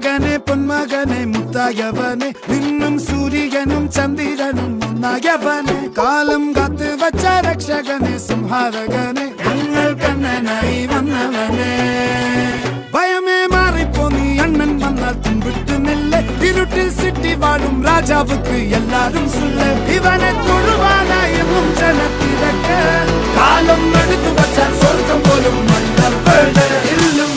മകനെ പൊന്മകനെ മുത്തായവനെ നിന്നും സൂര്യനും ചന്ദ്രനും ഒന്നായവനെ കാലം കാത്ത് വച്ച രക്ഷകനെ സംഹാരകനെ ഞങ്ങൾ കണ്ണനായി വന്നവനെ ഭയമേ മാറിപ്പോ നീ അണ്ണൻ വന്നാൽ തുമ്പിട്ട് നില്ല ഇരുട്ടിൽ സിറ്റി വാഴും രാജാവുക്ക് എല്ലാരും സുല്ല ഇവനെ തൊഴുവാനായി എന്നും ജനത്തിരക്ക് കാലം എടുത്തു വച്ചാൽ സ്വർഗം പോലും മണ്ണ ഇല്ലും